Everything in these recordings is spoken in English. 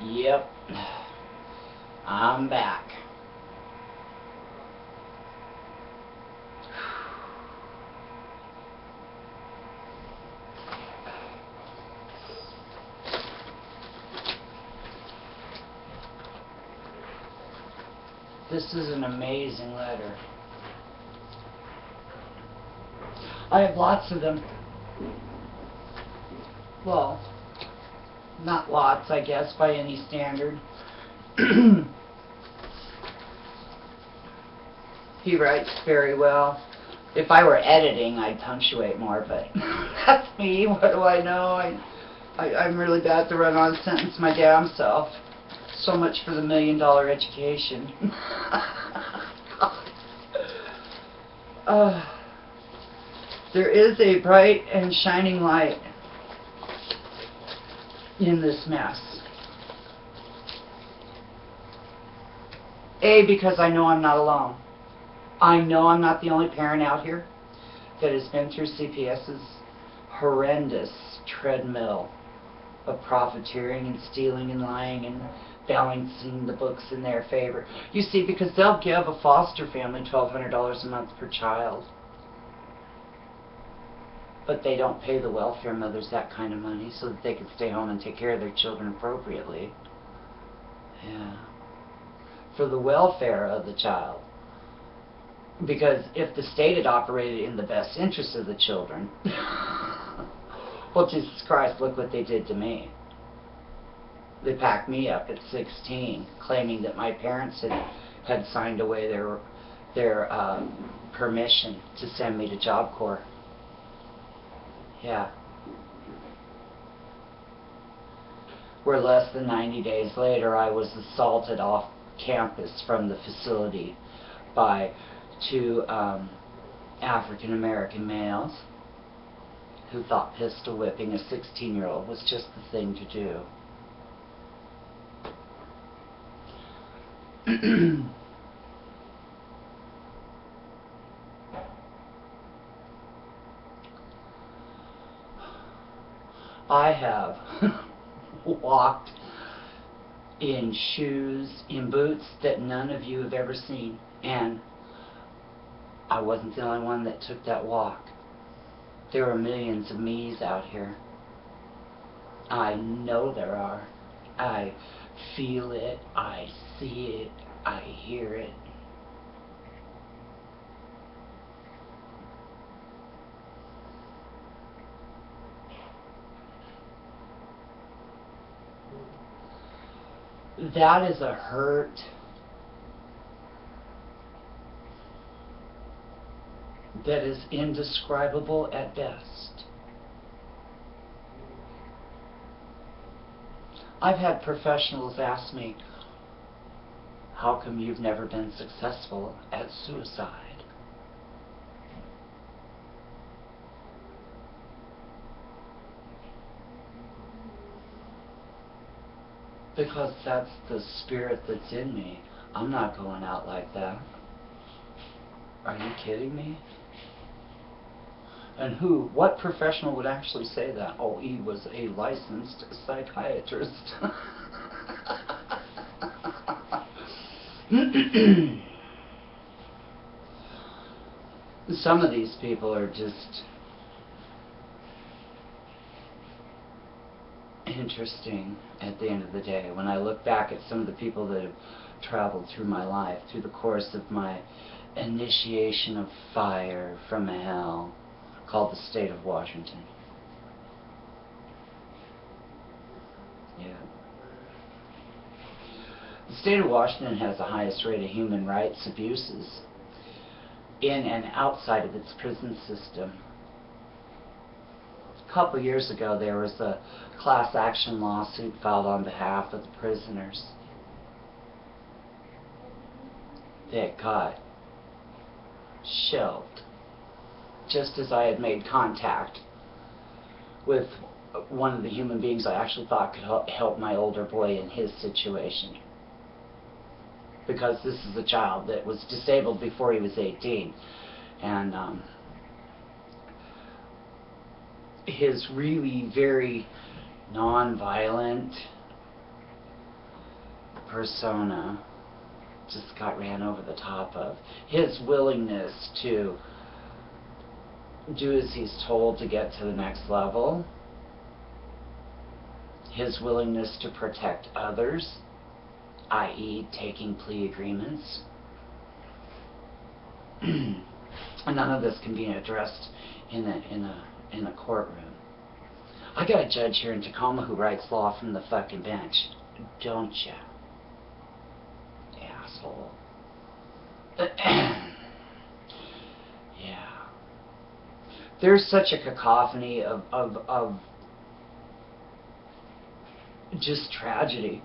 Yep, I'm back. This is an amazing letter. I have lots of them. Well, not lots, I guess, by any standard. He writes very well. If I were editing, I'd punctuate more, but that's me. What do I know? I'm really bad at the run-on sentence my damn self. So much for the $1 million education. There is a bright and shining light in this mess. A, because I know I'm not alone. I know I'm not the only parent out here that has been through CPS's horrendous treadmill of profiteering and stealing and lying and balancing the books in their favor. You see, because they'll give a foster family $1,200 a month per child, but they don't pay the welfare mothers that kind of money so that they can stay home and take care of their children appropriately. Yeah. For the welfare of the child. Because if the state had operated in the best interest of the children, well, Jesus Christ, look what they did to me. They packed me up at 16, claiming that my parents had signed away their permission to send me to Job Corps. Yeah. Where less than 90 days later, I was assaulted off campus from the facility by two African American males who thought pistol whipping a 16-year-old was just the thing to do. I have walked in shoes, in boots that none of you have ever seen, and I wasn't the only one that took that walk. There are millions of me's out here. I know there are. I feel it, I see it, I hear it. That is a hurt that is indescribable at best. I've had professionals ask me, how come you've never been successful at suicide? Because that's the spirit that's in me. I'm not going out like that. Are you kidding me? And what professional would actually say that? Oh, he was a licensed psychiatrist. Some of these people are just interesting at the end of the day. When I look back at some of the people that have traveled through my life, through the course of my initiation of fire from hell, called the state of Washington. Yeah. The state of Washington has the highest rate of human rights abuses in and outside of its prison system. A couple years ago, there was a class action lawsuit filed on behalf of the prisoners that got shelved just as I had made contact with one of the human beings I actually thought could help my older boy in his situation. Because this is a child that was disabled before he was 18. And his really very non-violent, persona just got ran over the top of. His willingness to do as he's told to get to the next level. His willingness to protect others, i.e. taking plea agreements. And none of this can be addressed in a courtroom. I got a judge here in Tacoma who writes law from the fucking bench. Don't ya? Asshole. Yeah. There's such a cacophony of just tragedy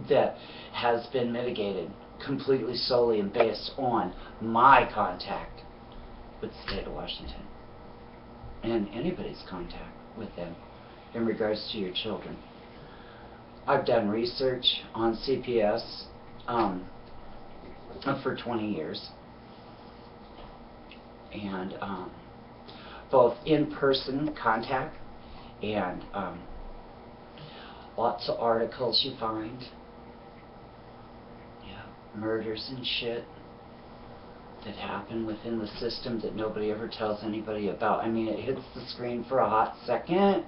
that has been mitigated completely solely and based on my contact with the state of Washington and anybody's contact with them in regards to your children. I've done research on CPS for 20 years, and both in-person contact and lots of articles you find, murders and shit that happen within the system that nobody ever tells anybody about. I mean, it hits the screen for a hot second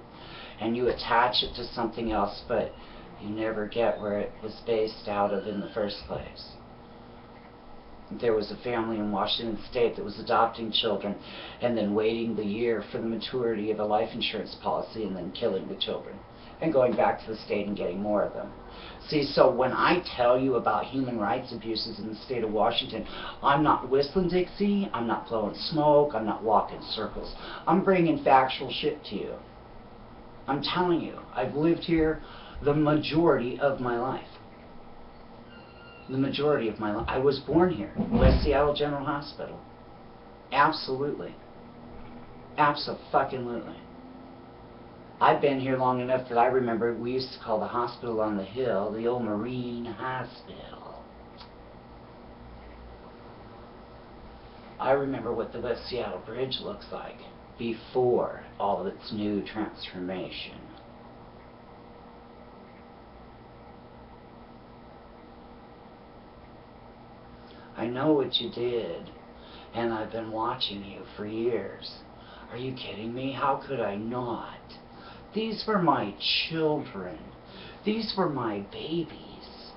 and you attach it to something else, but you never get where it was based out of in the first place. There was a family in Washington State that was adopting children and then waiting the year for the maturity of a life insurance policy and then killing the children and going back to the state and getting more of them. See, so when I tell you about human rights abuses in the state of Washington, I'm not whistling Dixie, I'm not blowing smoke, I'm not walking circles. I'm bringing factual shit to you. I'm telling you, I've lived here the majority of my life. The majority of my life. I was born here, West Seattle General Hospital. Absolutely. Abso-fucking-lutely. I've been here long enough that I remember we used to call the hospital on the hill the old Marine Hospital. I remember what the West Seattle Bridge looks like before all of its new transformation. I know what you did, and I've been watching you for years. Are you kidding me? How could I not? These were my children. These were my babies.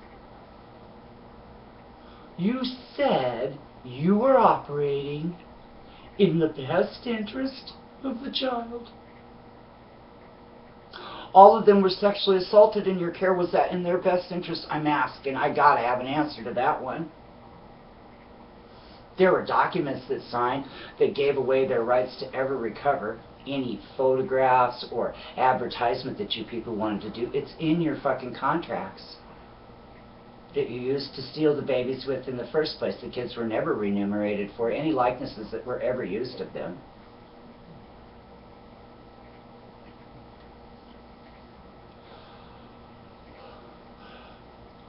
You said you were operating in the best interest of the child. All of them were sexually assaulted in your care. Was that in their best interest? I'm asking. I gotta have an answer to that one. There were documents that signed that gave away their rights to ever recover any photographs or advertisement that you people wanted to do. It's in your fucking contracts that you used to steal the babies with in the first place. The kids were never remunerated for any likenesses that were ever used of them.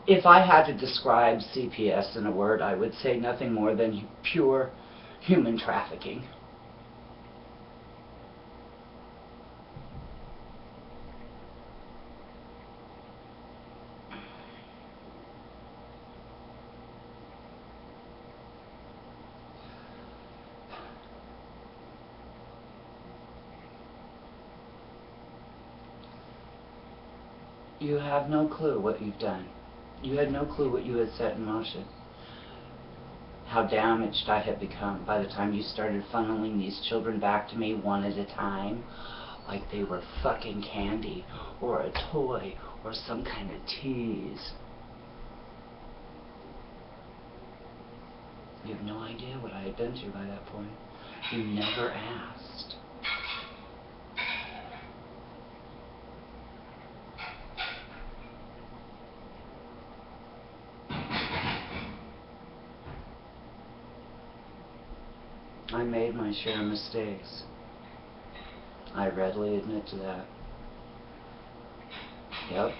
If I had to describe CPS in a word, I would say nothing more than pure human trafficking. You have no clue what you've done. You had no clue what you had set in motion. How damaged I had become by the time you started funneling these children back to me one at a time, like they were fucking candy or a toy or some kind of tease. You have no idea what I had been through by that point. You never asked. I made my share of mistakes. I readily admit to that. Yep.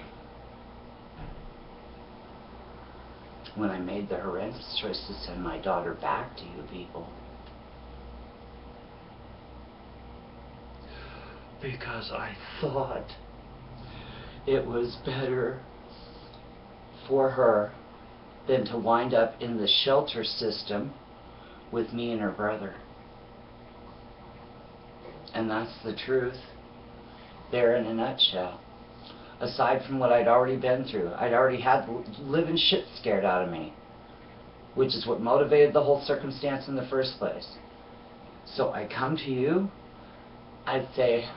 When I made the horrendous choice to send my daughter back to you people. Because I thought it was better for her than to wind up in the shelter system with me and her brother. And that's the truth there in a nutshell. Aside from what I'd already been through, I'd already had living shit scared out of me, which is what motivated the whole circumstance in the first place. So I come to you, I'd say,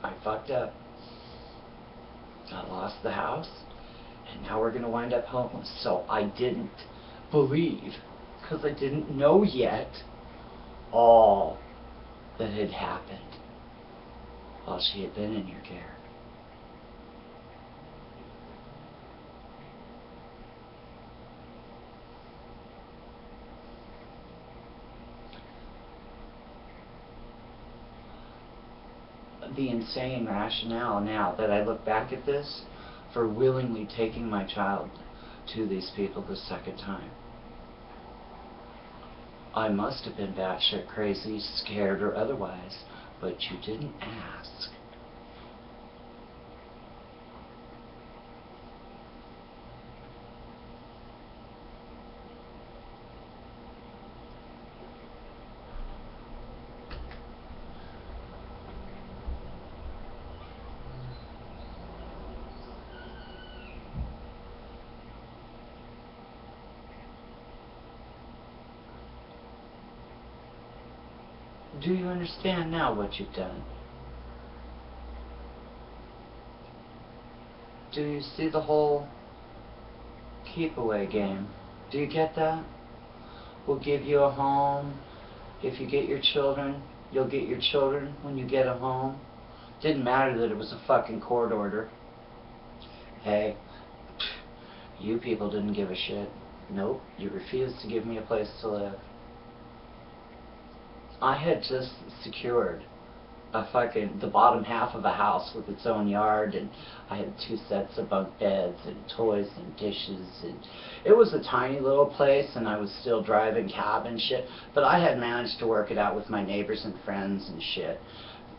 I fucked up. I lost the house, and now we're going to wind up homeless. So I didn't believe, because I didn't know yet all that had happened while she had been in your care. The insane rationale now that I look back at this for willingly taking my child to these people the second time. I must have been batshit crazy, scared, or otherwise, but you didn't ask. Do you understand now what you've done? Do you see the whole keep-away game? Do you get that? We'll give you a home. If you get your children, you'll get your children when you get a home. Didn't matter that it was a fucking court order. Hey, you people didn't give a shit. Nope, you refused to give me a place to live. I had just secured the bottom half of a house with its own yard, and I had 2 sets of bunk beds and toys and dishes, and it was a tiny little place, and I was still driving cab and shit, but I had managed to work it out with my neighbors and friends and shit.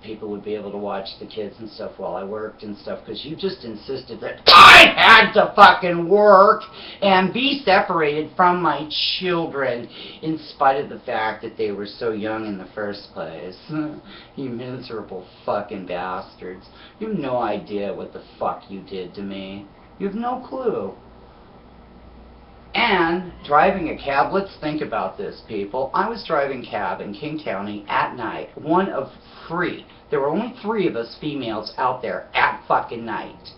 People would be able to watch the kids and stuff while I worked and stuff, because you just insisted that I had to fucking work and be separated from my children in spite of the fact that they were so young in the first place. You miserable fucking bastards. You have no idea what the fuck you did to me. You have no clue. And driving a cab, let's think about this, people. I was driving cab in King County at night, one of 3. There were only 3 of us females out there at fucking night.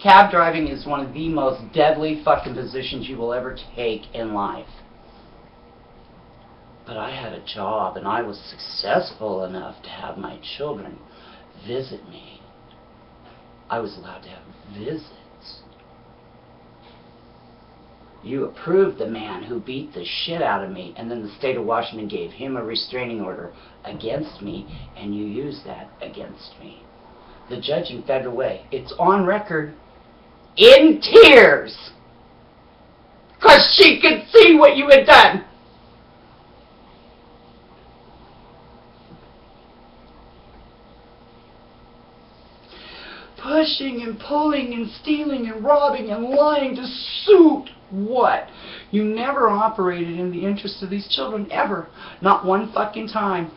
Cab driving is one of the most deadly fucking positions you will ever take in life. But I had a job, and I was successful enough to have my children visit me. I was allowed to have visits. You approved the man who beat the shit out of me, and then the state of Washington gave him a restraining order against me, and you used that against me. The judge in Federal Way, it's on record, in tears, because she could see what you had done. Pushing and pulling and stealing and robbing and lying to suit what? You never operated in the interest of these children, ever. Not one fucking time.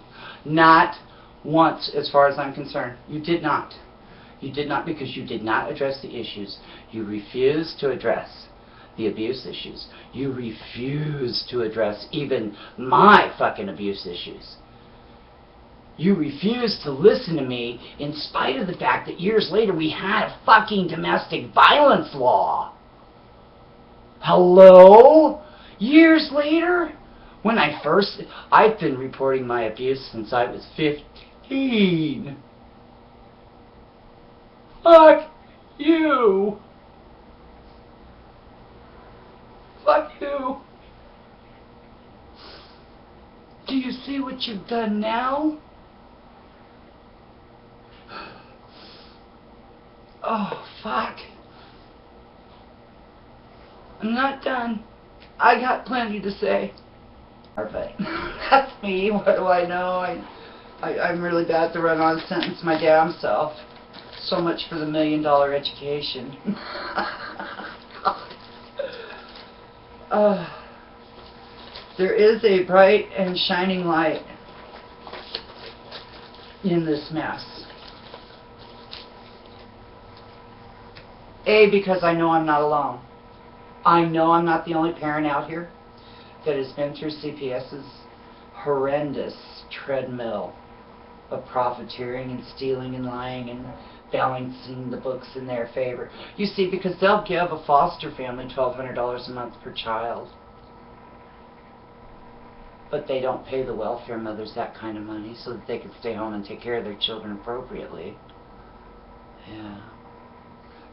Not once, as far as I'm concerned. You did not. You did not, because you did not address the issues. You refused to address the abuse issues. You refused to address even my fucking abuse issues. You refused to listen to me in spite of the fact that years later we had a fucking domestic violence law. Hello? Years later? When I've been reporting my abuse since I was 15. Fuck you. Fuck you. Do you see what you've done now? Oh, fuck. I'm not done. I got plenty to say. But that's me. What do I know? I'm really bad at the run-on sentence my damn self. So much for the $1 million education. There is a bright and shining light in this mess. Because I know I'm not alone. I know I'm not the only parent out here that has been through CPS's horrendous treadmill of profiteering and stealing and lying and balancing the books in their favor. You see, because they'll give a foster family $1,200 a month per child, but they don't pay the welfare mothers that kind of money so that they can stay home and take care of their children appropriately. Yeah.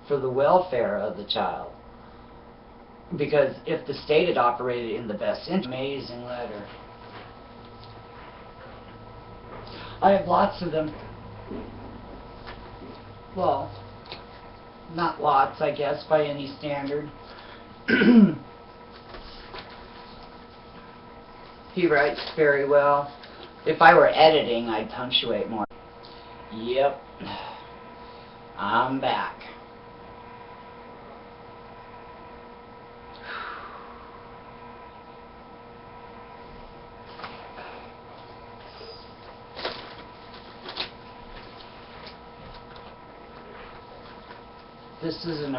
For the welfare of the child. Because if the state had operated in the best interest, amazing letter. I have lots of them. Well, not lots, I guess, by any standard. He writes very well. If I were editing, I'd punctuate more. Yep. I'm back. This is an